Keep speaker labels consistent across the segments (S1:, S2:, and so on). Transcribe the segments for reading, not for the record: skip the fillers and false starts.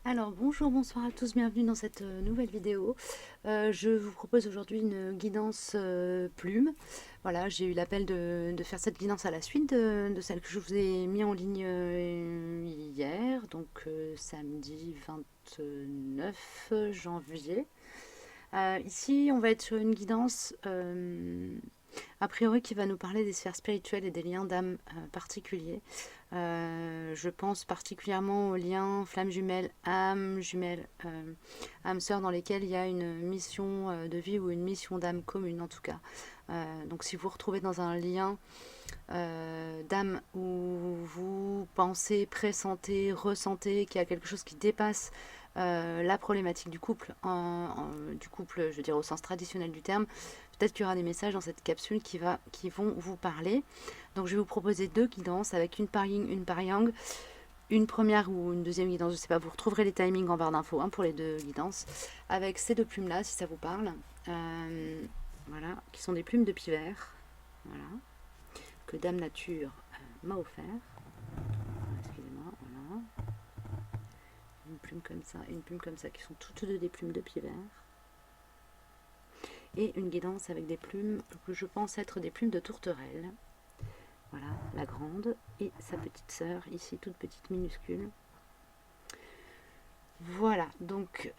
S1: Alors bonjour, bonsoir à tous, bienvenue dans cette nouvelle vidéo. Je vous propose aujourd'hui une guidance plume. Voilà, j'ai eu l'appel de faire cette guidance à la suite de celle que je vous ai mis en ligne hier, donc samedi 29 janvier. Ici, on va être sur une guidance a priori qui va nous parler des sphères spirituelles et des liens d'âme particuliers. Je pense particulièrement aux liens flammes jumelles, âme jumelles, âme sœur dans lesquelles il y a une mission de vie ou une mission d'âme commune en tout cas. Donc si vous vous retrouvez dans un lien d'âme où vous pensez, pressentez, ressentez qu'il y a quelque chose qui dépasse la problématique du couple, du couple, je veux dire au sens traditionnel du terme, peut-être qu'il y aura des messages dans cette capsule qui vont vous parler. Donc je vais vous proposer deux guidances avec une par yin, une par yang. Une première ou une deuxième guidance, je ne sais pas, vous retrouverez les timings en barre d'infos pour les deux guidances. Avec ces deux plumes-là, si ça vous parle. Voilà, qui sont des plumes de pivert. Voilà, que Dame Nature m'a offert. Excusez-moi, voilà. Une plume comme ça et une plume comme ça, qui sont toutes deux des plumes de pivert. Et une guidance avec des plumes que je pense être des plumes de tourterelle. Voilà, la grande et sa petite sœur, ici toute petite minuscule. Voilà, donc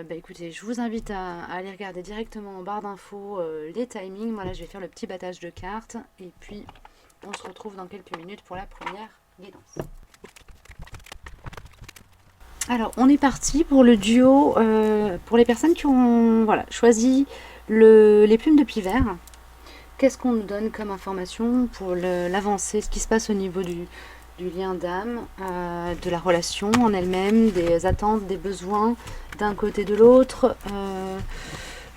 S1: écoutez, je vous invite à aller regarder directement en barre d'infos les timings. Moi là, je vais faire le petit battage de cartes et puis on se retrouve dans quelques minutes pour la première guidance. Alors, on est parti pour le duo, pour les personnes qui ont choisi les plumes de pivert. Qu'est-ce qu'on nous donne comme information pour l'avancée, ce qui se passe au niveau du lien d'âme, de la relation en elle-même, des attentes, des besoins d'un côté de l'autre,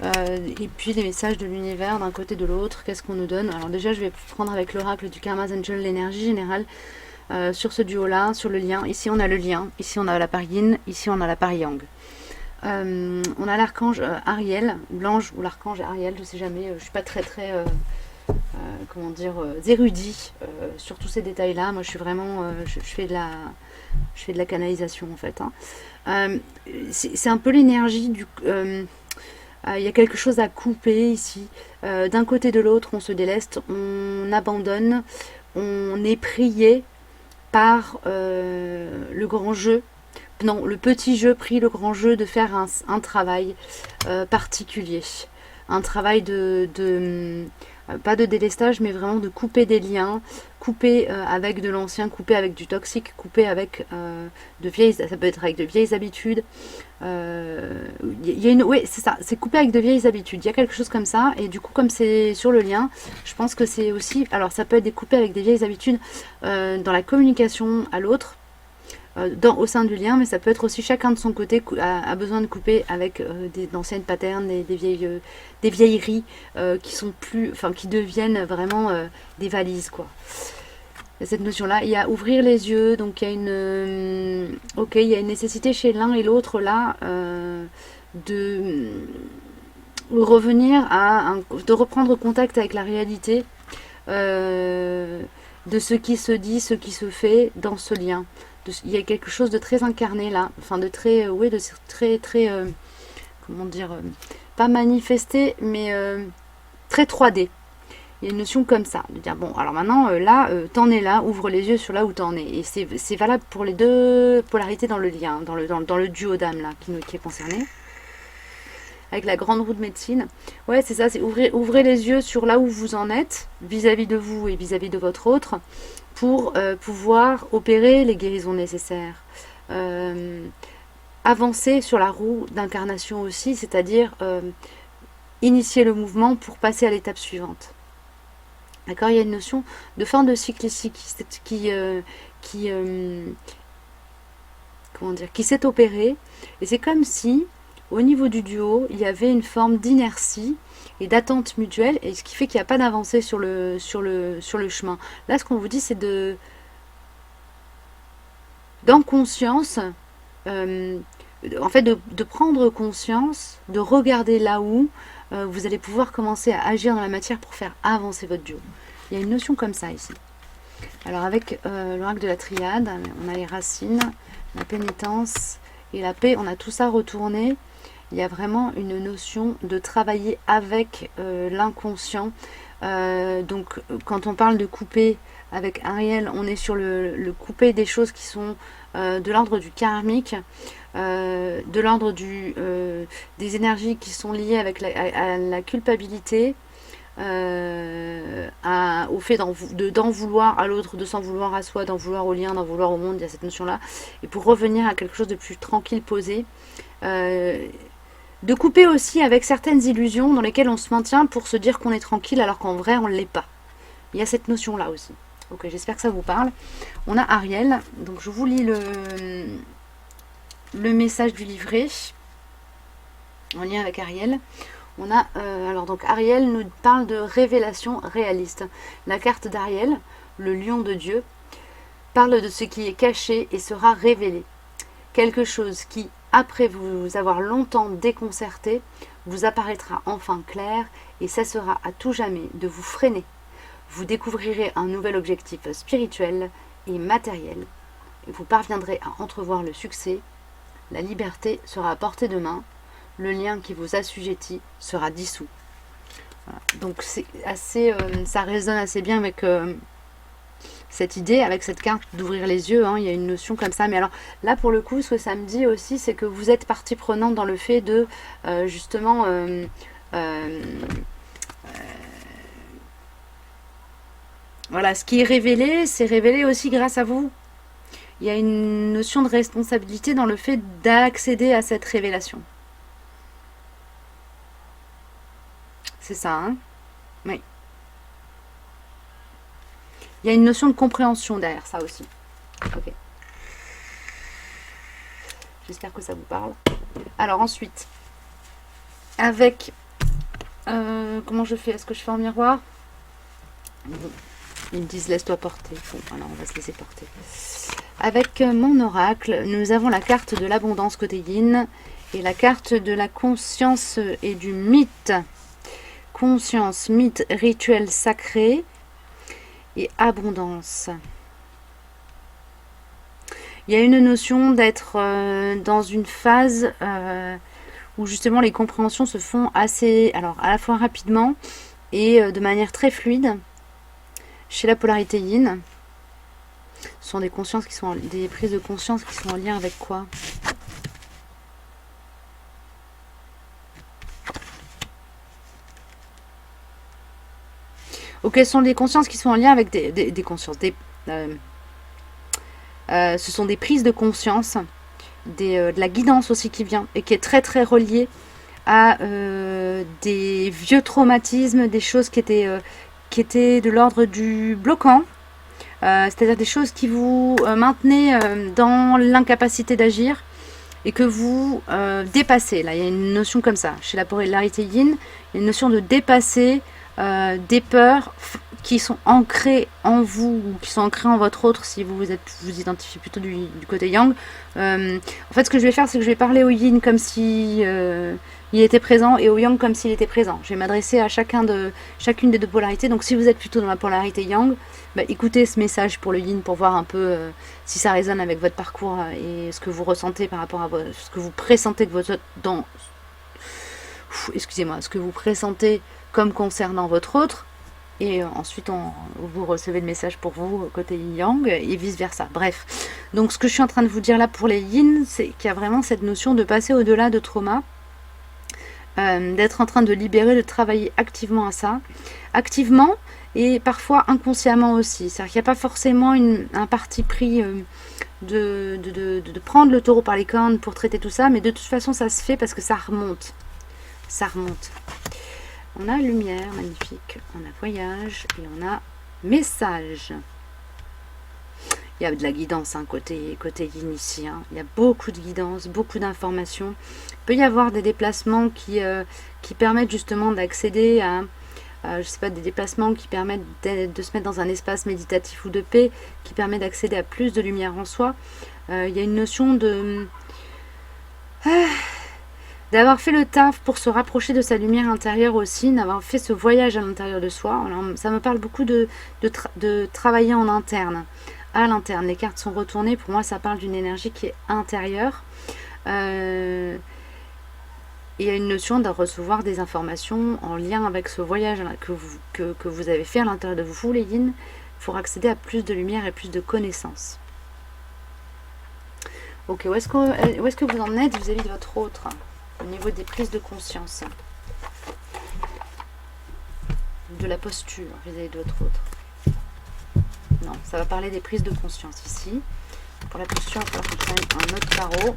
S1: et puis des messages de l'univers d'un côté de l'autre. Qu'est-ce qu'on nous donne? Alors déjà, je vais prendre avec l'oracle du Karma's Angel l'énergie générale sur ce duo-là, sur le lien. Ici, on a le lien, ici, on a la part yin, ici, on a la part yang. On a l'archange Ariel, l'ange ou l'archange Ariel, je sais jamais, je suis pas très comment dire, érudit sur tous ces détails-là. Moi, je suis vraiment, je fais de la canalisation en fait. C'est un peu l'énergie du. Il y a quelque chose à couper ici. D'un côté de l'autre, on se déleste, on abandonne, on est prié par le grand jeu. Non, le petit jeu prie le grand jeu de faire un travail particulier. Un travail pas de délestage, mais vraiment de couper des liens, couper avec de l'ancien, couper avec du toxique, couper avec de vieilles, ça peut être avec de vieilles habitudes. Oui, c'est ça, c'est couper avec de vieilles habitudes. Il y a quelque chose comme ça, et du coup, comme c'est sur le lien, je pense que c'est aussi, alors ça peut être découpé avec des vieilles habitudes dans la communication à l'autre, au sein du lien, mais ça peut être aussi chacun de son côté a besoin de couper avec d'anciennes patterns, des vieilleries qui sont plus, enfin qui deviennent vraiment des valises quoi. Cette notion-là, il y a ouvrir les yeux, donc il y a ok, il y a une nécessité chez l'un et l'autre là de revenir de reprendre contact avec la réalité de ce qui se dit, ce qui se fait dans ce lien. Il y a quelque chose de très incarné là, enfin de très, oui, de très, comment dire, pas manifesté, mais très 3D. Il y a une notion comme ça, de dire bon, alors maintenant là, t'en es là, ouvre les yeux sur là où t'en es. Et c'est valable pour les deux polarités dans le lien, dans le duo d'âme là qui est concerné. Avec la grande roue de médecine. Ouais, c'est ça, c'est ouvrez les yeux sur là où vous en êtes, vis-à-vis de vous et vis-à-vis de votre autre, pour pouvoir opérer les guérisons nécessaires. Avancer sur la roue d'incarnation aussi, c'est-à-dire initier le mouvement pour passer à l'étape suivante. D'accord, il y a une notion de fin de cycle ici qui s'est opérée, et c'est comme si au niveau du duo, il y avait une forme d'inertie et d'attente mutuelle, et ce qui fait qu'il n'y a pas d'avancée sur le chemin. Là, ce qu'on vous dit, c'est d'en conscience, en fait, de prendre conscience, de regarder là où vous allez pouvoir commencer à agir dans la matière pour faire avancer votre duo. Il y a une notion comme ça ici. Alors avec l'oracle de la triade, on a les racines, la pénitence et la paix, on a tout ça retourné. Il y a vraiment une notion de travailler avec l'inconscient. Donc quand on parle de couper avec Ariel, on est sur le couper des choses qui sont de l'ordre du karmique, de l'ordre des énergies qui sont liées avec à la culpabilité, au fait d'en vouloir à l'autre, de s'en vouloir à soi, d'en vouloir au lien, d'en vouloir au monde. Il y a cette notion-là. Et pour revenir à quelque chose de plus tranquille, posé, de couper aussi avec certaines illusions dans lesquelles on se maintient pour se dire qu'on est tranquille alors qu'en vrai on ne l'est pas. Il y a cette notion-là aussi. Ok, j'espère que ça vous parle. On a Ariel, donc je vous lis le message du livret en lien avec Ariel. On a, alors donc Ariel nous parle de révélation réaliste. La carte d'Ariel, le lion de Dieu, parle de ce qui est caché et sera révélé. Quelque chose qui, après vous avoir longtemps déconcerté, vous apparaîtra enfin clair et cessera à tout jamais de vous freiner. Vous découvrirez un nouvel objectif spirituel et matériel. Et vous parviendrez à entrevoir le succès. La liberté sera à portée de main. Le lien qui vous assujettit sera dissous. Voilà. Donc c'est assez, ça résonne assez bien avec cette idée, avec cette carte d'ouvrir les yeux. Hein. Il y a une notion comme ça. Mais alors là, pour le coup, ce que ça me dit aussi, c'est que vous êtes partie prenante dans le fait de justement voilà, ce qui est révélé, c'est révélé aussi grâce à vous. Il y a une notion de responsabilité dans le fait d'accéder à cette révélation. C'est ça, hein? Oui. Il y a une notion de compréhension derrière ça aussi. Ok. J'espère que ça vous parle. Alors ensuite, avec... comment je fais? Est-ce que je fais en miroir? Ils me disent laisse-toi porter. Bon, alors on va se laisser porter. Avec mon oracle, nous avons la carte de l'abondance côté yin et la carte de la conscience et du mythe. Conscience, mythe, rituel sacré et abondance. Il y a une notion d'être dans une phase où justement les compréhensions se font assez, alors à la fois rapidement et de manière très fluide. Chez la polarité yin, ce sont des consciences qui sont des prises de conscience qui sont en lien avec quoi? Ok, ce sont des consciences qui sont en lien avec des consciences. Ce sont des prises de conscience, de la guidance aussi qui vient et qui est très très reliée à des vieux traumatismes, des choses qui étaient de l'ordre du bloquant, c'est-à-dire des choses qui vous maintenaient dans l'incapacité d'agir et que vous dépassez. Là, il y a une notion comme ça. Chez la polarité yin, il y a une notion de dépasser des peurs qui sont ancrées en vous ou qui sont ancrées en votre autre si vous identifiez plutôt du côté yang. En fait, ce que je vais faire, c'est que je vais parler au yin comme si il était présent et au yang comme s'il était présent. Je vais m'adresser à chacune des deux polarités. Donc si vous êtes plutôt dans la polarité yang, bah, écoutez ce message pour le yin pour voir un peu si ça résonne avec votre parcours et ce que vous ressentez par rapport à ce que vous pressentez que ce que vous pressentez comme concernant votre autre. Et ensuite, vous recevez le message pour vous côté yang et vice-versa. Bref, donc ce que je suis en train de vous dire là pour les yin, c'est qu'il y a vraiment cette notion de passer au-delà de trauma, d'être en train de libérer, de travailler activement à ça, activement et parfois inconsciemment aussi. C'est-à-dire qu'il n'y a pas forcément un parti pris de prendre le taureau par les cornes pour traiter tout ça, mais de toute façon ça se fait parce que ça remonte. Ça remonte. On a lumière, magnifique. On a voyage et on a message. Il y a de la guidance côté yin ici. Hein. Il y a beaucoup de guidance, beaucoup d'informations. Il peut y avoir des déplacements qui permettent justement d'accéder à, je sais pas, des déplacements qui permettent de se mettre dans un espace méditatif ou de paix, qui permet d'accéder à plus de lumière en soi. Il y a une notion d'avoir fait le taf pour se rapprocher de sa lumière intérieure aussi, d'avoir fait ce voyage à l'intérieur de soi. Alors, ça me parle beaucoup de travailler en interne, à l'interne. Les cartes sont retournées, pour moi ça parle d'une énergie qui est intérieure. Et il y a une notion de recevoir des informations en lien avec ce voyage que vous avez fait à l'intérieur de vous, les yin, pour accéder à plus de lumière et plus de connaissances. Ok, où est-ce que vous en êtes vis-à-vis de votre autre, au niveau des prises de conscience, de la posture vis-à-vis de votre autre? Non, ça va parler des prises de conscience ici. Pour la posture, il va falloir qu'on prenne un autre tarot.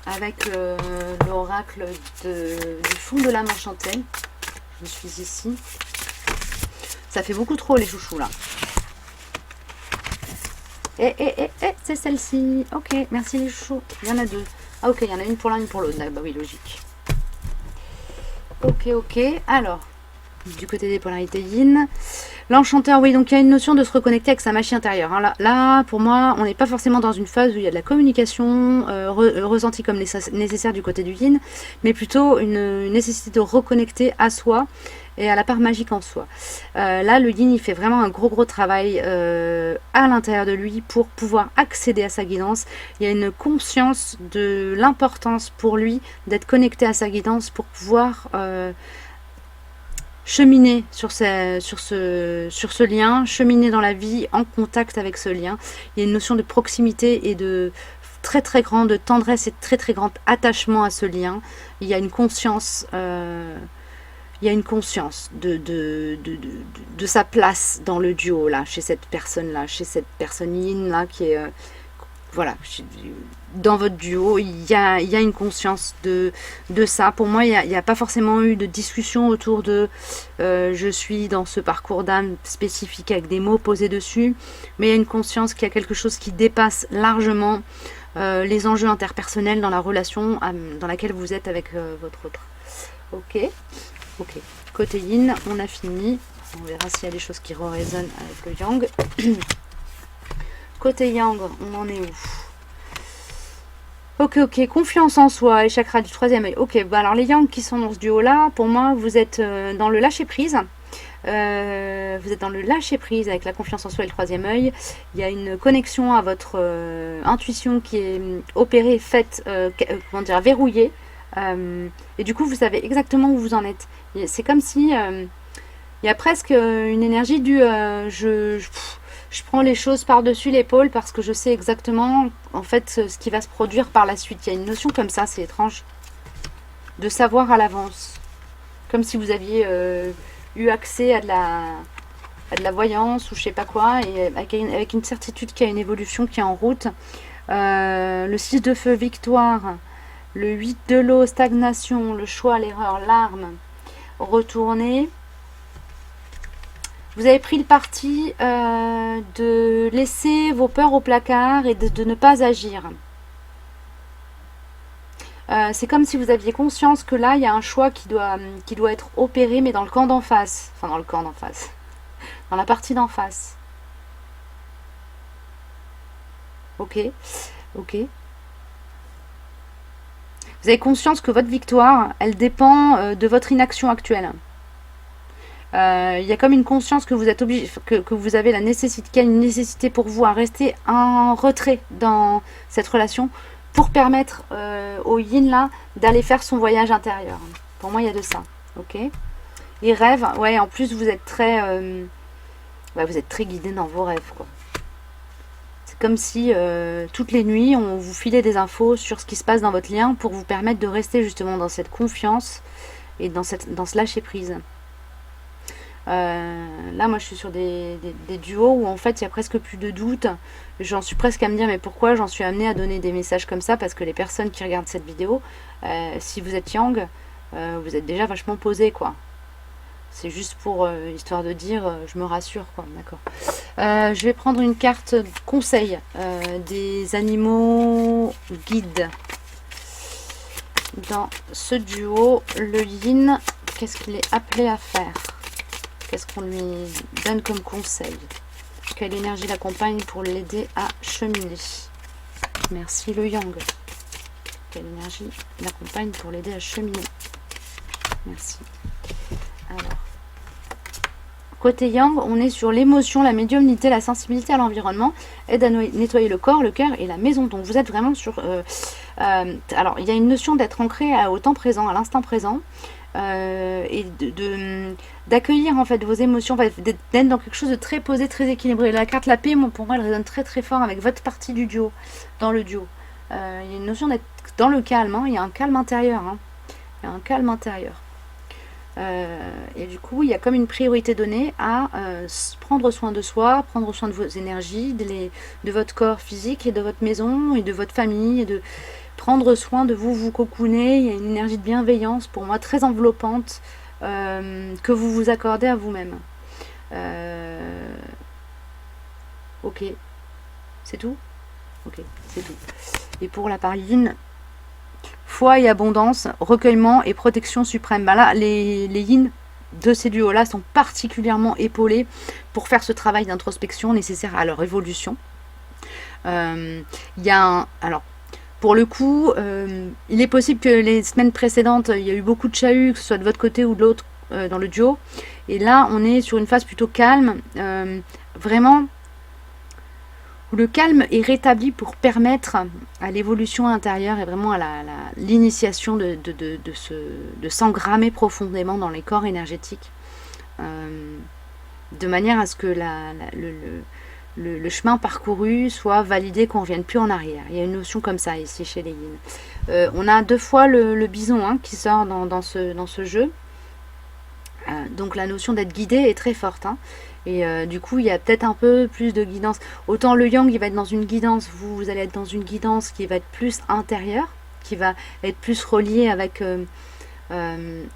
S1: Avec l'oracle du fond de l'âme enchantée. Je suis ici. Ça fait beaucoup trop les chouchous là. C'est celle-ci. Ok, merci les chouchous. Il y en a deux. Ah ok, il y en a une pour l'un, une pour l'autre. Bah oui, logique. Ok. Alors, du côté des polarités yin. L'enchanteur, oui, donc il y a une notion de se reconnecter avec sa machine intérieure. Hein. Là, pour moi, on n'est pas forcément dans une phase où il y a de la communication ressentie comme nécessaire du côté du yin, mais plutôt une nécessité de reconnecter à soi et à la part magique en soi. Là, le yin, il fait vraiment un gros travail à l'intérieur de lui pour pouvoir accéder à sa guidance. Il y a une conscience de l'importance pour lui d'être connecté à sa guidance pour pouvoir... cheminer sur ce lien, cheminer dans la vie en contact avec ce lien. Il y a une notion de proximité et de très grande tendresse et très grand attachement à ce lien. Il y a une conscience, de sa place dans le duo là, chez cette personne-là, chez cette personne yin là qui est voilà, dans votre duo, il y a une conscience de ça. Pour moi, il n'y a pas forcément eu de discussion autour de je suis dans ce parcours d'âme spécifique avec des mots posés dessus, mais il y a une conscience qu'il y a quelque chose qui dépasse largement les enjeux interpersonnels dans la relation dans laquelle vous êtes avec votre autre. Ok. Côté yin, on a fini. On verra s'il y a des choses qui résonnent avec le yang. Côté yang, on en est où? Ok, confiance en soi et chakra du troisième œil. Ok, bah alors les yang qui sont dans ce duo-là, pour moi, vous êtes dans le lâcher-prise. Vous êtes dans le lâcher-prise avec la confiance en soi et le troisième œil. Il y a une connexion à votre intuition qui est opérée, faite, comment dire, verrouillée. Et du coup, vous savez exactement où vous en êtes. C'est comme si il y a presque une énergie du je prends les choses par-dessus l'épaule parce que je sais exactement en fait ce qui va se produire par la suite. Il y a une notion comme ça, c'est étrange, de savoir à l'avance. Comme si vous aviez eu accès à de la voyance ou je sais pas quoi, et avec une certitude qu'il y a une évolution qui est en route. Le 6 de feu, victoire. Le 8 de l'eau, stagnation. Le choix, l'erreur, l'arme. Retourner. Vous avez pris le parti de laisser vos peurs au placard et de ne pas agir. C'est comme si vous aviez conscience que là, il y a un choix qui doit être opéré, mais dans le camp d'en face. Enfin, dans le camp d'en face. Dans la partie d'en face. Ok. Vous avez conscience que votre victoire, elle dépend de votre inaction actuelle. Il y a comme une conscience que vous êtes obligé, que vous avez la nécessité, qu'il y a une nécessité pour vous à rester en retrait dans cette relation pour permettre au yin là d'aller faire son voyage intérieur. Pour moi, il y a de ça. Ok. Et rêve, ouais. En plus, vous êtes très guidé dans vos rêves, quoi. C'est comme si toutes les nuits, on vous filait des infos sur ce qui se passe dans votre lien pour vous permettre de rester justement dans cette confiance et dans ce lâcher prise. Là moi je suis sur des duos où en fait il y a presque plus de doute. J'en suis presque à me dire mais pourquoi j'en suis amenée à donner des messages comme ça, parce que les personnes qui regardent cette vidéo, si vous êtes yang, vous êtes déjà vachement posé, quoi. C'est juste pour histoire de dire je me rassure, quoi. D'accord. Je vais prendre une carte conseil des animaux guides dans ce duo. Le yin, qu'est-ce qu'il est appelé à faire? Qu'est-ce qu'on lui donne comme conseil? Quelle énergie l'accompagne pour l'aider à cheminer? Merci le Yang. Quelle énergie l'accompagne pour l'aider à cheminer? Merci. Alors, côté Yang, on est sur l'émotion, la médiumnité, la sensibilité à l'environnement, aide à nettoyer le corps, le cœur et la maison. Donc vous êtes vraiment sur... alors, il y a une notion d'être ancré au temps présent, à l'instant présent, et d'accueillir en fait vos émotions, d'être dans quelque chose de très posé, très équilibré. La carte la paix, pour moi, elle résonne très très fort avec votre partie du duo, dans le duo. Il y a une notion d'être dans le calme, hein. Il y a un calme intérieur. Hein. Il y a un calme intérieur. Et du coup, il y a comme une priorité donnée à prendre soin de soi, prendre soin de vos énergies, de votre corps physique et de votre maison et de votre famille, et de prendre soin de vous, vous cocooner. Il y a une énergie de bienveillance pour moi très enveloppante que vous vous accordez à vous-même. Ok, c'est tout? Ok, c'est tout. Et pour la Yin, foi et abondance, recueillement et protection suprême. Ben là, les yin de ces duos-là sont particulièrement épaulés pour faire ce travail d'introspection nécessaire à leur évolution. Il y a alors, pour le coup, il est possible que les semaines précédentes, il y a eu beaucoup de chahuts, que ce soit de votre côté ou de l'autre dans le duo. Et là, on est sur une phase plutôt calme, vraiment... où le calme est rétabli pour permettre à l'évolution intérieure et vraiment à l'initiation de s'engrammer profondément dans les corps énergétiques, de manière à ce que le chemin parcouru soit validé, qu'on ne revienne plus en arrière. Il y a une notion comme ça ici chez les Yin. On a 2 fois le bison, hein, qui sort dans ce jeu. Donc la notion d'être guidé est très forte, hein. Et du coup, il y a peut-être un peu plus de guidance. Autant le Yang, il va être dans une guidance, vous allez être dans une guidance qui va être plus intérieure, qui va être plus reliée avec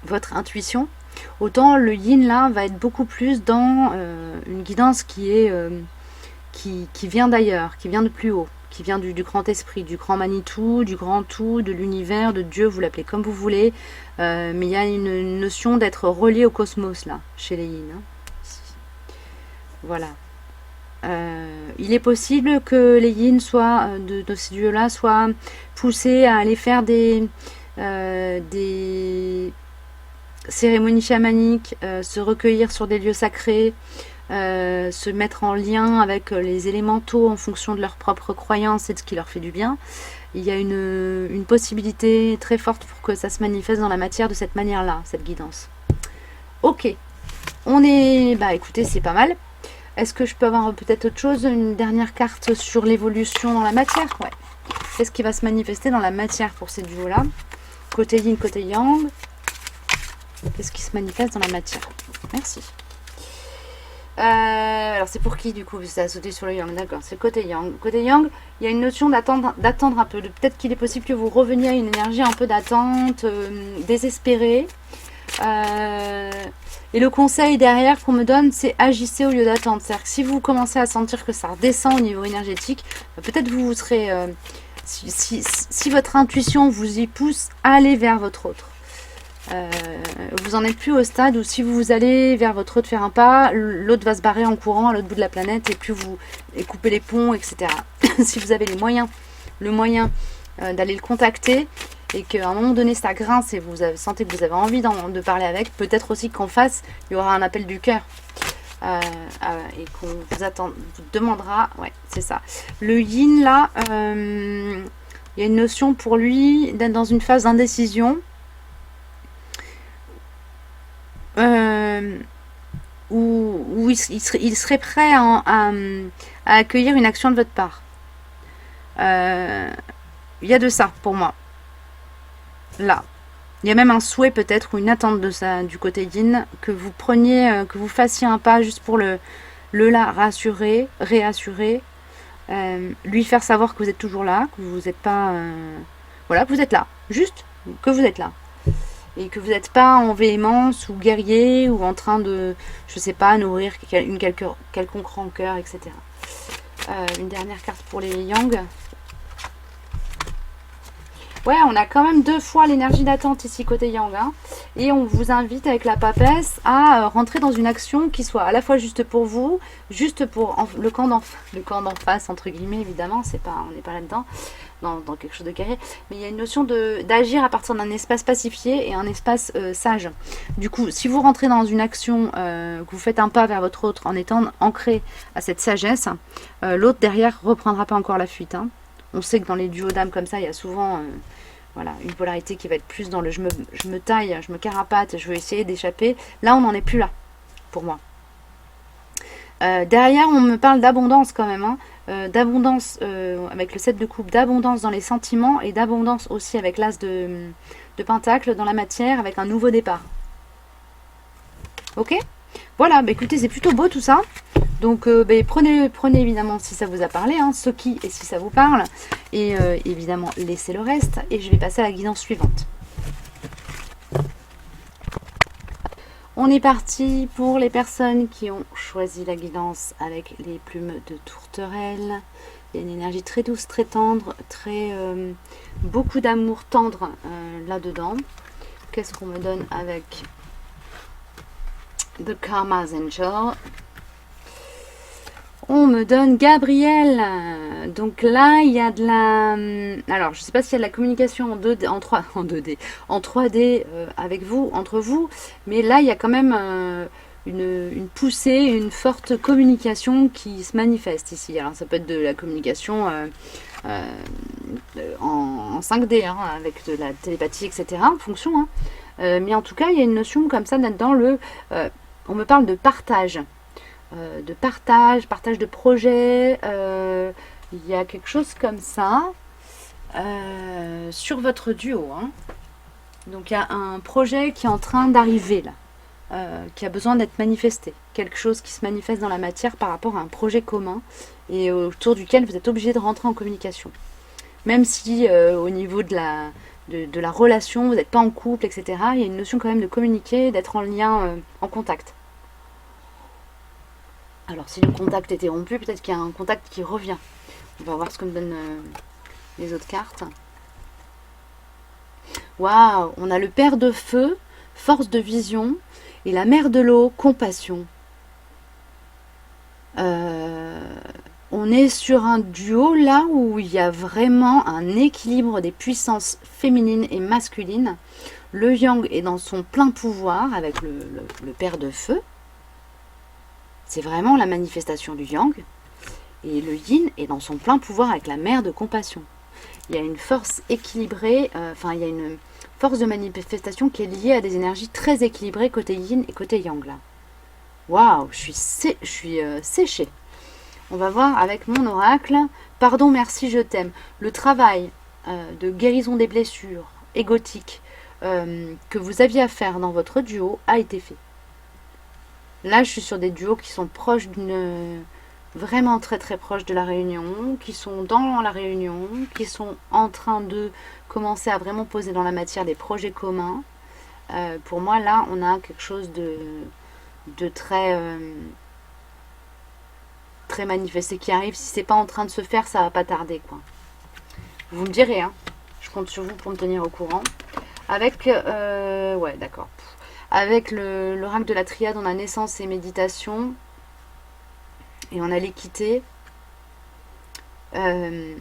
S1: votre intuition. Autant le Yin, là, va être beaucoup plus dans une guidance qui vient d'ailleurs, qui vient de plus haut, qui vient du grand esprit, du grand Manitou, du grand tout, de l'univers, de Dieu, vous l'appelez comme vous voulez. Mais il y a une notion d'être relié au cosmos, là, chez les Yin, hein. Voilà. Il est possible que les Yin soient, de ces dieux-là, soient poussés à aller faire des cérémonies chamaniques, se recueillir sur des lieux sacrés, se mettre en lien avec les élémentaux en fonction de leurs propres croyances et de ce qui leur fait du bien. Il y a une possibilité très forte pour que ça se manifeste dans la matière de cette manière-là, cette guidance. Ok. On est... Bah écoutez, c'est pas mal. Est-ce que je peux avoir peut-être autre chose? Une dernière carte sur l'évolution dans la matière? Ouais. Qu'est-ce qui va se manifester dans la matière pour ces duos-là? Côté Yin, côté Yang. Qu'est-ce qui se manifeste dans la matière? Merci. Alors c'est pour qui du coup? Ça a sauté sur le Yang, d'accord. C'est côté Yang. Côté Yang, il y a une notion d'attendre un peu. Peut-être qu'il est possible que vous reveniez à une énergie un peu d'attente, désespérée. Et le conseil derrière qu'on me donne, c'est agissez au lieu d'attendre. C'est-à-dire que si vous commencez à sentir que ça redescend au niveau énergétique, peut-être vous serez... si votre intuition vous y pousse, allez vers votre autre. Vous en êtes plus au stade où si vous allez vers votre autre faire un pas, l'autre va se barrer en courant à l'autre bout de la planète et puis vous couper les ponts, etc. Si vous avez le moyen d'aller le contacter, et qu'à un moment donné ça grince et vous sentez que vous avez envie de parler avec, peut-être aussi qu'en face il y aura un appel du cœur et qu'on vous demandera, ouais c'est ça. Le Yin là, il y a une notion pour lui d'être dans une phase d'indécision, où il serait prêt à accueillir une action de votre part. Il y a de ça pour moi. Là, il y a même un souhait peut-être ou une attente de ça du côté Yin, que vous preniez, que vous fassiez un pas juste pour le rassurer, réassurer, lui faire savoir que vous êtes toujours là, que vous n'êtes pas, voilà, que vous êtes là, juste que vous êtes là, et que vous n'êtes pas en véhémence ou guerrier ou en train de, je sais pas, nourrir une quelconque rancœur, etc. Une dernière carte pour les Yang. Ouais, on a quand même 2 fois l'énergie d'attente ici côté yang. Hein, et on vous invite avec la papesse à rentrer dans une action qui soit à la fois juste pour vous, juste pour le camp d'en face, entre guillemets, évidemment. On n'est pas là-dedans, dans quelque chose de carré. Mais il y a une notion d'agir à partir d'un espace pacifié et un espace sage. Du coup, si vous rentrez dans une action, que vous faites un pas vers votre autre en étant ancré à cette sagesse, l'autre derrière reprendra pas encore la fuite. Hein. On sait que dans les duos d'âme comme ça, il y a souvent voilà, une polarité qui va être plus dans le je me taille, je me carapate, je veux essayer d'échapper. Là, on n'en est plus là, pour moi. Derrière, on me parle d'abondance quand même. Hein. D'abondance avec le 7 de coupe, d'abondance dans les sentiments et d'abondance aussi avec l'as de pentacle dans la matière avec un nouveau départ. Ok ? Voilà, bah écoutez, c'est plutôt beau tout ça. Donc prenez évidemment si ça vous a parlé, hein, ce qui et si ça vous parle. Et évidemment, laissez le reste. Et je vais passer à la guidance suivante. On est parti pour les personnes qui ont choisi la guidance avec les plumes de tourterelle. Il y a une énergie très douce, très tendre, beaucoup d'amour tendre là-dedans. Qu'est-ce qu'on me donne avec The Karma's Angel? On me donne Gabriel. Donc là, il y a de la... Alors, je ne sais pas s'il y a de la communication en 2D, en 3D avec vous, entre vous. Mais là, il y a quand même une poussée, une forte communication qui se manifeste ici. Alors, ça peut être de la communication en 5D, hein, avec de la télépathie, etc. En fonction. Hein. Mais en tout cas, il y a une notion comme ça dans le... on me parle de partage. Partage de projet, il y a quelque chose comme ça sur votre duo. Hein. Donc il y a un projet qui est en train d'arriver là, qui a besoin d'être manifesté. Quelque chose qui se manifeste dans la matière par rapport à un projet commun et autour duquel vous êtes obligé de rentrer en communication. Même si au niveau de la relation, vous n'êtes pas en couple, etc., il y a une notion quand même de communiquer, d'être en lien, en contact. Alors, si le contact était rompu, peut-être qu'il y a un contact qui revient. On va voir ce que me donnent les autres cartes. Waouh! On a le père de feu, force de vision, et la mère de l'eau, compassion. On est sur un duo là où il y a vraiment un équilibre des puissances féminines et masculines. Le yang est dans son plein pouvoir avec le père de feu. C'est vraiment la manifestation du yang. Et le yin est dans son plein pouvoir avec la mère de compassion. Il y a une force équilibrée, il y a une force de manifestation qui est liée à des énergies très équilibrées côté yin et côté yang là. Waouh, je suis séchée. On va voir avec mon oracle. Pardon, merci, je t'aime. Le travail de guérison des blessures égotiques que vous aviez à faire dans votre duo a été fait. Là, je suis sur des duos qui sont proches vraiment très très proches de la réunion, qui sont dans la réunion, qui sont en train de commencer à vraiment poser dans la matière des projets communs. Pour moi, là, on a quelque chose de très manifesté qui arrive. Si c'est pas en train de se faire, ça va pas tarder, quoi. Vous me direz, hein. Je compte sur vous pour me tenir au courant. Avec, ouais, d'accord. Avec l'oracle de la triade, on a naissance et méditation. Et on a l'équité. Il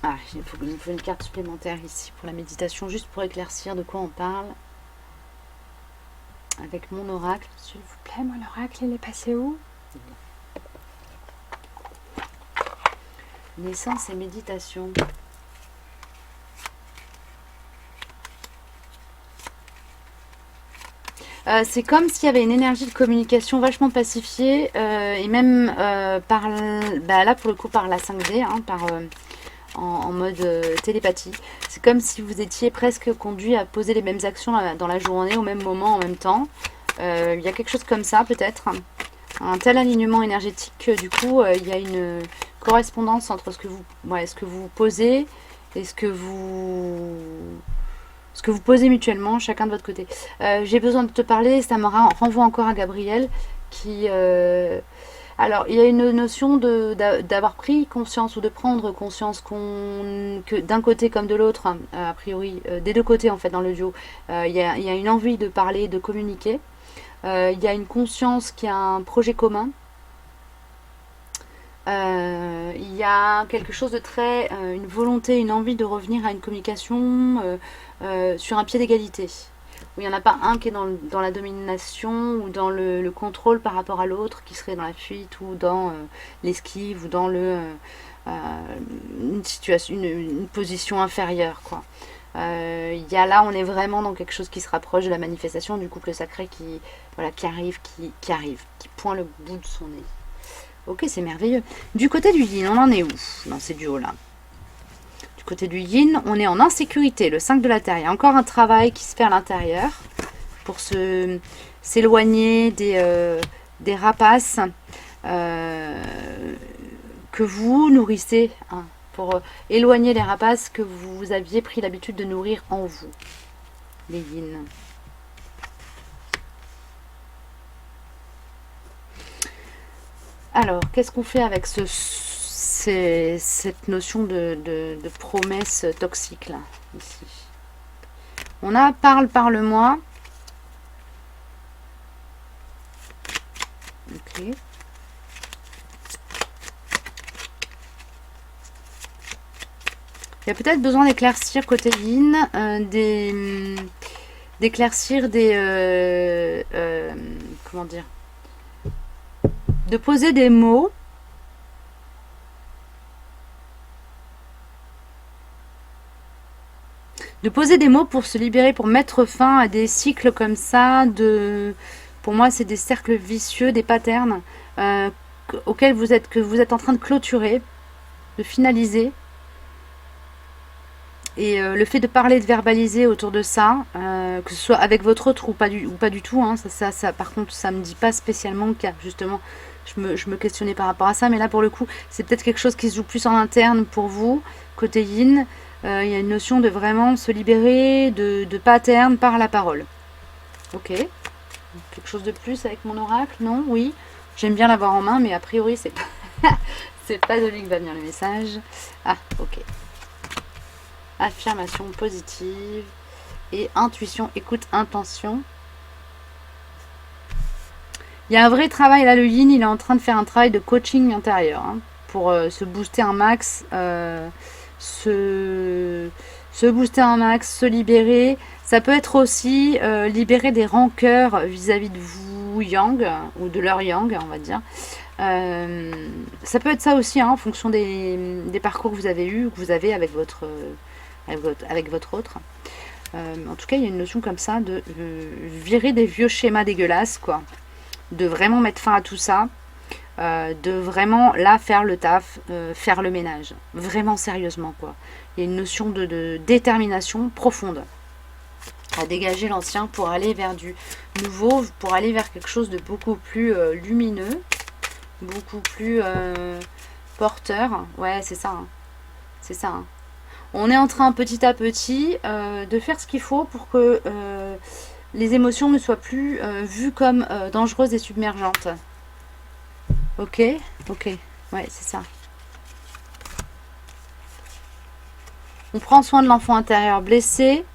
S1: me faut une carte supplémentaire ici pour la méditation, juste pour éclaircir de quoi on parle. Avec mon oracle, s'il vous plaît.
S2: Mon oracle, il est passé où?
S1: Naissance et méditation. C'est comme s'il y avait une énergie de communication vachement pacifiée et même là pour le coup par la 5D, hein, en mode télépathie. C'est comme si vous étiez presque conduit à poser les mêmes actions dans la journée au même moment, en même temps. Il y a quelque chose comme ça peut-être. Un tel alignement énergétique que du coup il y a une correspondance entre ce que vous posez et ce que vous posez mutuellement, chacun de votre côté. J'ai besoin de te parler, ça me renvoie encore à Gabriel, qui... Alors, il y a une notion d'avoir pris conscience ou de prendre conscience que d'un côté comme de l'autre, hein, a priori, des deux côtés en fait dans le duo, il y a une envie de parler, de communiquer. Il y a une conscience qu'il y a un projet commun. Il y a quelque chose de très, une volonté, une envie de revenir à une communication sur un pied d'égalité. Où il n'y en a pas un qui est dans la domination ou dans le contrôle par rapport à l'autre, qui serait dans la fuite ou dans l'esquive ou dans une situation, une position inférieure, quoi. Il y a là, on est vraiment dans quelque chose qui se rapproche de la manifestation du couple sacré qui, voilà, qui arrive, qui pointe le bout de son nez. Ok, c'est merveilleux. Du côté du yin, on en est où dans ces duos-là? Du côté du yin, on est en insécurité, le 5 de la terre. Il y a encore un travail qui se fait à l'intérieur pour s'éloigner des rapaces que vous nourrissez, hein, pour éloigner les rapaces que vous aviez pris l'habitude de nourrir en vous, les yin. Alors, qu'est-ce qu'on fait avec cette notion de promesse toxique là, ici? On a parle-moi. Ok. Il y a peut-être besoin d'éclaircir côté yin, d'éclaircir comment dire, de poser des mots pour se libérer, pour mettre fin à des cycles comme ça, pour moi c'est des cercles vicieux, des patterns auxquels que vous êtes en train de clôturer, de finaliser. Et le fait de parler, de verbaliser autour de ça, que ce soit avec votre autre ou pas du tout, hein, ça, par contre, ça me dit pas spécialement que justement, je me questionnais par rapport à ça, mais là pour le coup, c'est peut-être quelque chose qui se joue plus en interne pour vous, côté yin. Il y a une notion de vraiment se libérer de patterns par la parole. Ok. Quelque chose de plus avec mon oracle? Non? Oui. J'aime bien l'avoir en main, mais a priori, c'est pas, c'est pas de lui que va venir le message. Ah, ok. Affirmation positive et intuition, écoute, intention. Il y a un vrai travail là, le yin, il est en train de faire un travail de coaching intérieur, hein, pour se booster un max, se booster un max, se libérer. Ça peut être aussi libérer des rancœurs vis-à-vis de vous yang, ou de leur yang, on va dire. Ça peut être ça aussi, hein, en fonction des parcours que vous avez eu, que vous avez avec votre autre. En tout cas, il y a une notion comme ça de virer des vieux schémas dégueulasses, quoi. De vraiment mettre fin à tout ça. De vraiment, là, faire le taf, faire le ménage. Vraiment sérieusement, quoi. Il y a une notion de détermination profonde. À dégager l'ancien pour aller vers du nouveau, pour aller vers quelque chose de beaucoup plus lumineux, beaucoup plus porteur. Ouais, c'est ça. Hein. C'est ça. Hein. On est en train petit à petit de faire ce qu'il faut pour que les émotions ne soient plus vues comme dangereuses et submergentes. Ok, ok, ouais, c'est ça. On prend soin de l'enfant intérieur blessé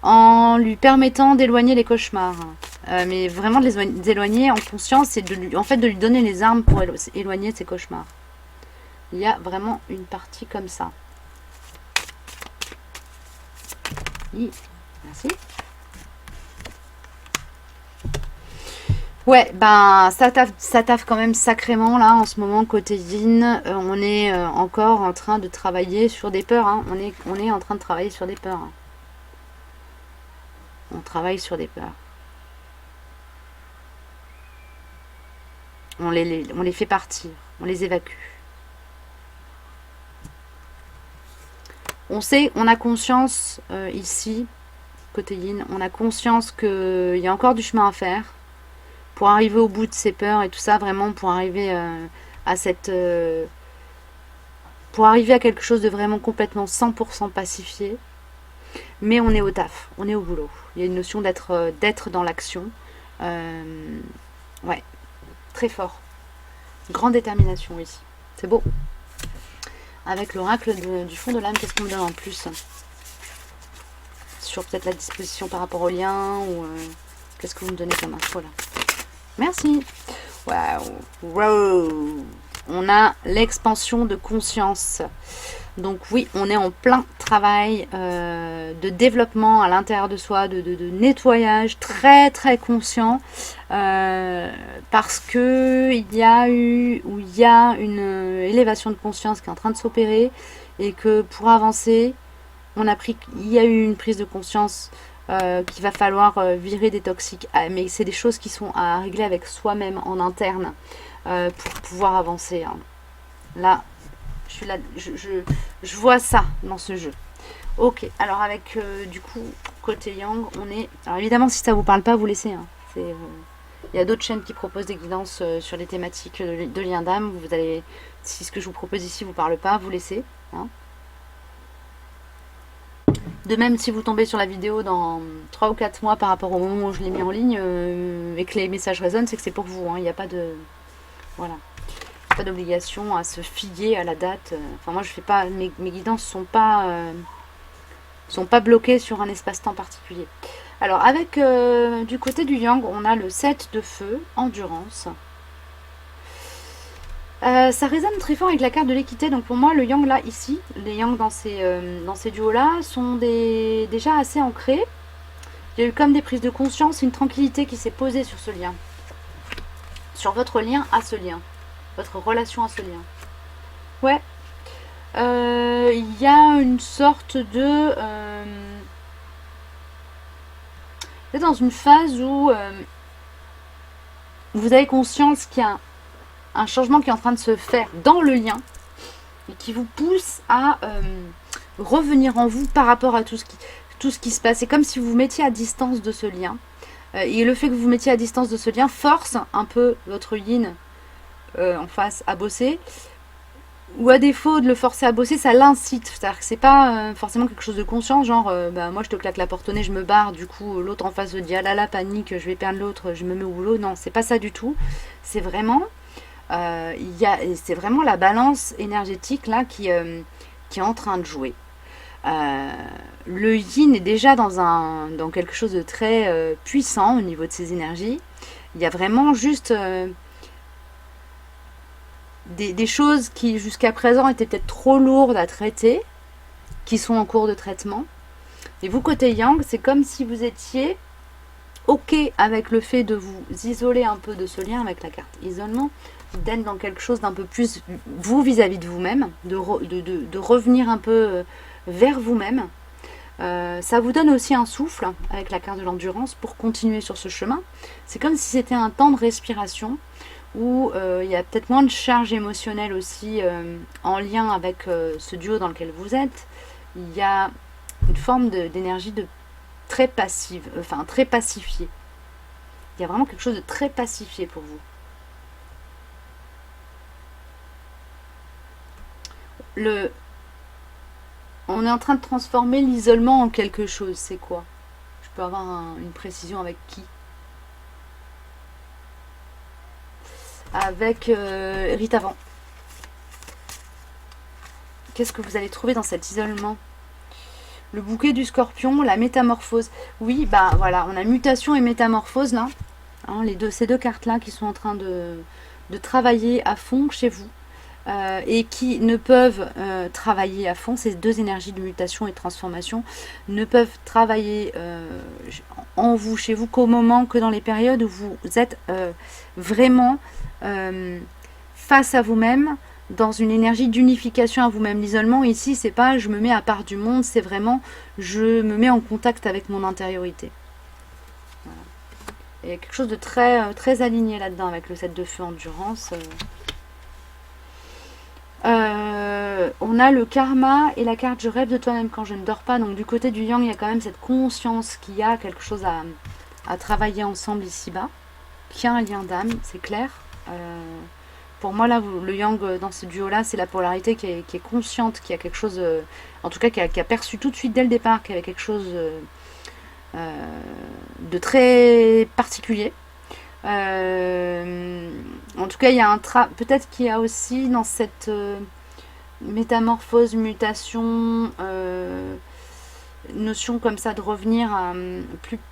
S1: en lui permettant d'éloigner les cauchemars. Mais vraiment de les éloigner en conscience et en fait de lui donner les armes pour éloigner de ses cauchemars. Il y a vraiment une partie comme ça. Oui, merci. Ouais, ben ça taffe quand même sacrément là en ce moment côté yin. On est encore en train de travailler sur des peurs. Hein. On est en train de travailler sur des peurs. Hein. On travaille sur des peurs. On les fait partir. On les évacue. On sait, on a conscience ici, côté yin, on a conscience qu'il y a encore du chemin à faire pour arriver au bout de ces peurs et tout ça, vraiment pour arriver à pour arriver à quelque chose de vraiment complètement 100% pacifié. Mais on est au taf, on est au boulot. Il y a une notion d'être dans l'action. Ouais, très fort. Grande détermination ici. C'est beau. Avec l'oracle du fond de l'âme, qu'est-ce qu'on me donne en plus? Sur peut-être la disposition par rapport au lien ou qu'est-ce que vous me donnez comme info là? Merci. Waouh. Wow. On a l'expansion de conscience. Donc oui, on est en plein travail de développement à l'intérieur de soi, de nettoyage très très conscient, parce que il y a une élévation de conscience qui est en train de s'opérer et que pour avancer, il y a eu une prise de conscience qu'il va falloir virer des toxiques, mais c'est des choses qui sont à régler avec soi-même en interne pour pouvoir avancer. Hein. Là, je suis là, je vois ça dans ce jeu. Ok, alors avec du coup côté Yang, on est. Alors évidemment, si ça vous parle pas, vous laissez. Hein. Il y a d'autres chaînes qui proposent des guidances sur les thématiques de lien d'âme. Vous allez, si ce que je vous propose ici vous parle pas, vous laissez. Hein. De même, si vous tombez sur la vidéo dans 3 ou 4 mois par rapport au moment où je l'ai mis en ligne et que les messages résonnent, c'est que c'est pour vous. Hein. Il n'y a pas de. Voilà. Pas d'obligation à se fier à la date. Enfin, moi, je fais pas. Mes guidances sont pas bloquées sur un espace-temps particulier. Alors, avec du côté du Yang, on a le 7 de feu, endurance. Ça résonne très fort avec la carte de l'équité. Donc pour moi, le Yang là, ici, les Yang dans ces duos-là sont déjà assez ancrés. Il y a eu comme des prises de conscience, une tranquillité qui s'est posée sur ce lien. Sur votre lien à ce lien. Votre relation à ce lien. Ouais. Il y a une sorte de... vous êtes dans une phase où vous avez conscience qu'il y a un changement qui est en train de se faire dans le lien et qui vous pousse à revenir en vous par rapport à tout ce qui se passe. C'est comme si vous vous mettiez à distance de ce lien. Et le fait que vous vous mettiez à distance de ce lien force un peu votre yin en face à bosser. Ou à défaut de le forcer à bosser, ça l'incite. C'est-à-dire que c'est pas forcément quelque chose de conscient, genre moi je te claque la porte au nez, je me barre, du coup l'autre en face se dit ah là là, panique, je vais perdre l'autre, je me mets au boulot. Non, c'est pas ça du tout. C'est vraiment c'est vraiment la balance énergétique là qui est en train de jouer. Le yin est déjà dans quelque chose de très puissant au niveau de ses énergies. Il y a vraiment juste des choses qui jusqu'à présent étaient peut-être trop lourdes à traiter, qui sont en cours de traitement. Et vous, côté Yang, c'est comme si vous étiez ok avec le fait de vous isoler un peu de ce lien avec la carte isolement, d'être dans quelque chose d'un peu plus vous vis-à-vis de vous-même, de revenir un peu vers vous-même. Ça vous donne aussi un souffle avec la carte de l'endurance pour continuer sur ce chemin. C'est comme si c'était un temps de respiration où il y a peut-être moins de charge émotionnelle aussi en lien avec ce duo dans lequel vous êtes. Il y a une forme d'énergie très passive, enfin très pacifiée. Il y a vraiment quelque chose de très pacifié pour vous. On est en train de transformer l'isolement en quelque chose. C'est quoi? Je peux avoir une précision avec qui? Avec Rite Avant. Qu'est-ce que vous allez trouver dans cet isolement? Le bouquet du scorpion, la métamorphose. Oui, bah voilà, on a mutation et métamorphose là. Hein, ces deux cartes-là qui sont en train de travailler à fond chez vous. Et qui ne peuvent travailler à fond, ces deux énergies de mutation et de transformation ne peuvent travailler en vous, chez vous, qu'au moment, que dans les périodes où vous êtes vraiment face à vous-même, dans une énergie d'unification à vous-même. L'isolement ici, c'est pas je me mets à part du monde, c'est vraiment je me mets en contact avec mon intériorité. Voilà. Et il y a quelque chose de très, très aligné là-dedans avec le 7 de feu endurance. On a le karma et la carte je rêve de toi-même quand je ne dors pas. Donc du côté du Yang, il y a quand même cette conscience qu'il y a quelque chose à travailler ensemble ici-bas, qui a un lien d'âme, c'est clair. Pour moi là, le Yang dans ce duo-là, c'est la polarité qui est consciente, qui a quelque chose, en tout cas qui a perçu tout de suite dès le départ qu'il y avait quelque chose de très particulier. En tout cas, il y a peut-être qu'il y a aussi dans cette métamorphose, mutation, notion comme ça de revenir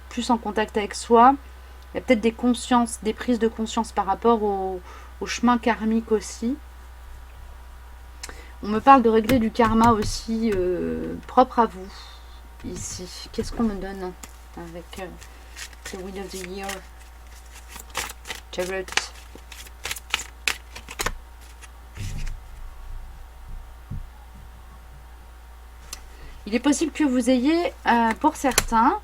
S1: plus en contact avec soi. Il y a peut-être des consciences, des prises de conscience par rapport au chemin karmique aussi. On me parle de régler du karma aussi propre à vous. Ici, qu'est-ce qu'on me donne avec The Wheel of the Year, Tarot. Il est possible que vous ayez, pour certains,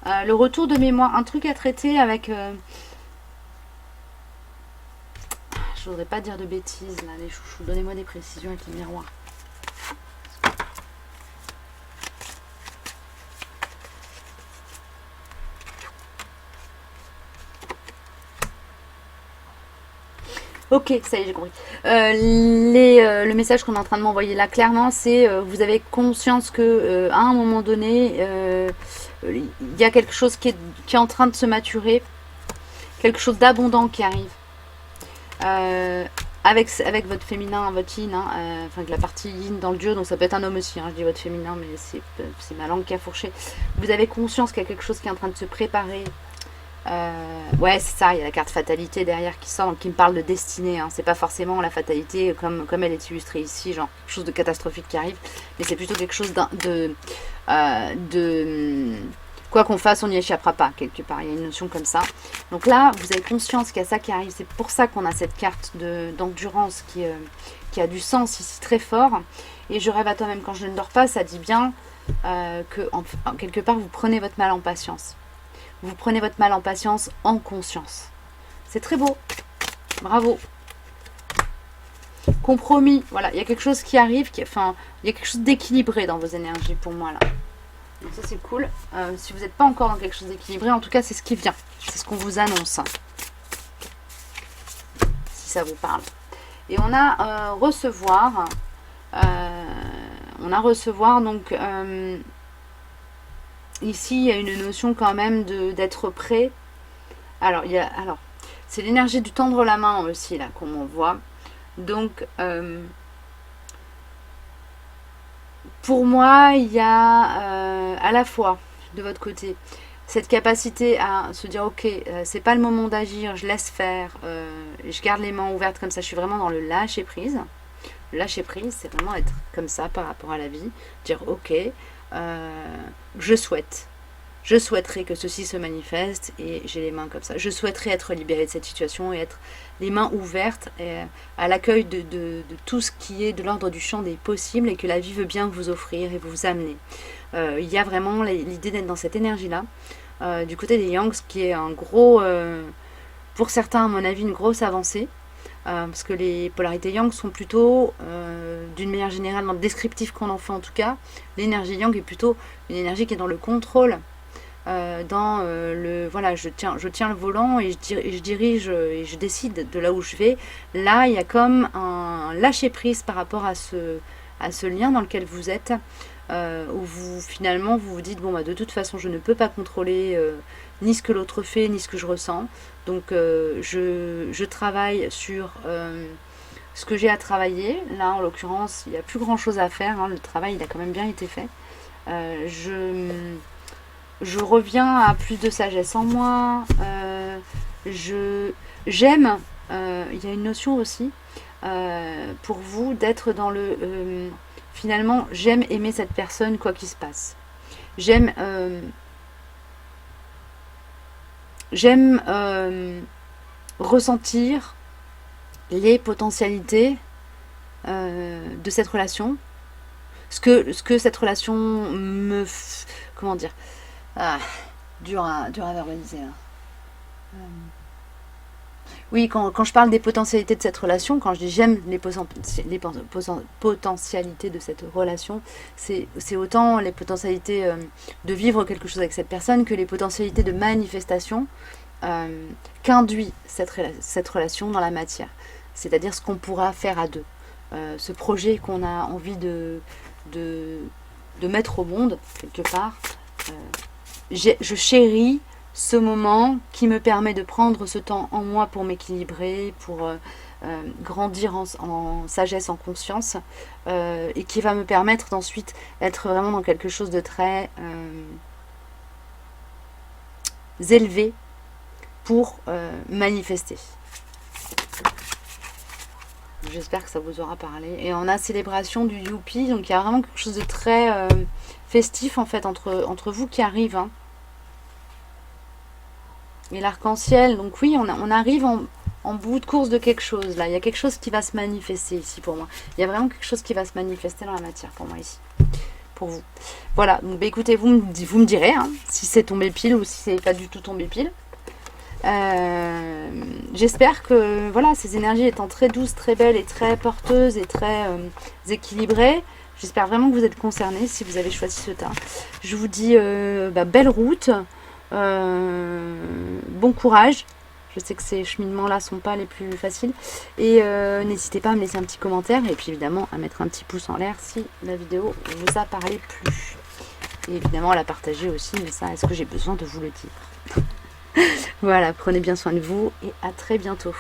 S1: le retour de mémoire, un truc à traiter avec... je voudrais pas dire de bêtises, là, les chouchous. Donnez-moi des précisions avec les miroirs. Ok, ça y est, j'ai compris. Le message qu'on est en train de m'envoyer là, clairement, c'est vous avez conscience que à un moment donné, il y a quelque chose qui est en train de se maturer, quelque chose d'abondant qui arrive. Avec votre féminin, votre yin, enfin la partie yin dans le dieu, donc ça peut être un homme aussi, je dis votre féminin, mais c'est ma langue qui a fourché. Vous avez conscience qu'il y a quelque chose qui est en train de se préparer. Ouais, c'est ça, il y a la carte fatalité derrière qui sort, donc qui me parle de destinée. C'est pas forcément la fatalité comme elle est illustrée ici, genre quelque chose de catastrophique qui arrive, mais c'est plutôt quelque chose de quoi qu'on fasse, on n'y échappera pas quelque part. Il y a une notion comme ça. Donc là, vous avez conscience qu'il y a ça qui arrive. C'est pour ça qu'on a cette carte d'endurance qui a du sens ici très fort. Et je rêve à toi-même quand je ne dors pas, ça dit bien que quelque part vous prenez votre mal en patience. Vous prenez votre mal en patience en conscience. C'est très beau. Bravo. Compromis. Voilà, il y a quelque chose qui arrive. Il y a quelque chose d'équilibré dans vos énergies pour moi là. Donc ça c'est cool. Si vous n'êtes pas encore dans quelque chose d'équilibré, en tout cas c'est ce qui vient. C'est ce qu'on vous annonce. Si ça vous parle. Et on a recevoir. Donc ici il y a une notion quand même d'être prêt. Alors c'est l'énergie du tendre la main aussi là qu'on voit. Donc pour moi, il y a à la fois de votre côté cette capacité à se dire ok, c'est pas le moment d'agir, je laisse faire, je garde les mains ouvertes comme ça, je suis vraiment dans le lâcher prise. Le lâcher prise, c'est vraiment être comme ça par rapport à la vie, dire ok, je souhaiterais que ceci se manifeste et j'ai les mains comme ça. Je souhaiterais être libérée de cette situation et être les mains ouvertes à l'accueil de tout ce qui est de l'ordre du champ des possibles et que la vie veut bien vous offrir et vous amener. Il y a vraiment l'idée d'être dans cette énergie-là. Du côté des Yangs, qui est un gros, pour certains à mon avis, une grosse avancée. Parce que les polarités Yang sont plutôt, d'une manière générale, dans le descriptif qu'on en fait en tout cas, l'énergie Yang est plutôt une énergie qui est dans le contrôle. Voilà, je tiens le volant et je dirige et je décide de là où je vais. Là, il y a comme un lâcher prise par rapport à ce lien dans lequel vous êtes, où finalement vous vous dites bon bah de toute façon je ne peux pas contrôler ni ce que l'autre fait ni ce que je ressens. Donc je travaille sur ce que j'ai à travailler. Là en l'occurrence il n'y a plus grand chose à faire, le travail il a quand même bien été fait. Je reviens à plus de sagesse en moi. J'aime. Il y a une notion aussi pour vous d'être dans le. Finalement, j'aime aimer cette personne quoi qu'il se passe. J'aime ressentir les potentialités de cette relation. Ce que cette relation me. Comment dire? Dur à verbaliser. Oui, quand je parle des potentialités de cette relation, quand je dis j'aime les potentialités de cette relation, c'est autant les potentialités de vivre quelque chose avec cette personne que les potentialités de manifestation qu'induit cette relation dans la matière. C'est-à-dire ce qu'on pourra faire à deux. Ce projet qu'on a envie de mettre au monde, quelque part. je chéris ce moment qui me permet de prendre ce temps en moi pour m'équilibrer, pour grandir en sagesse, en conscience, et qui va me permettre d'ensuite être vraiment dans quelque chose de très élevé pour manifester. J'espère que ça vous aura parlé. Et on a célébration du Youpi, donc il y a vraiment quelque chose de très festif en fait entre vous qui arrive. Hein. Et l'arc-en-ciel, donc oui, on arrive en bout de course de quelque chose là. Il y a quelque chose qui va se manifester ici pour moi. Il y a vraiment quelque chose qui va se manifester dans la matière pour moi ici. Pour vous. Voilà, donc bah, écoutez, vous me direz hein, si c'est tombé pile ou si c'est pas du tout tombé pile. J'espère que voilà, ces énergies étant très douces, très belles et très porteuses et très équilibrées, j'espère vraiment que vous êtes concernés si vous avez choisi ce tas. Je vous dis belle route, bon courage. Je sais que ces cheminements-là sont pas les plus faciles. Et n'hésitez pas à me laisser un petit commentaire et puis évidemment à mettre un petit pouce en l'air si la vidéo vous a parlé plus. Et évidemment à la partager aussi, mais ça, est-ce que j'ai besoin de vous le dire? Voilà, prenez bien soin de vous et à très bientôt.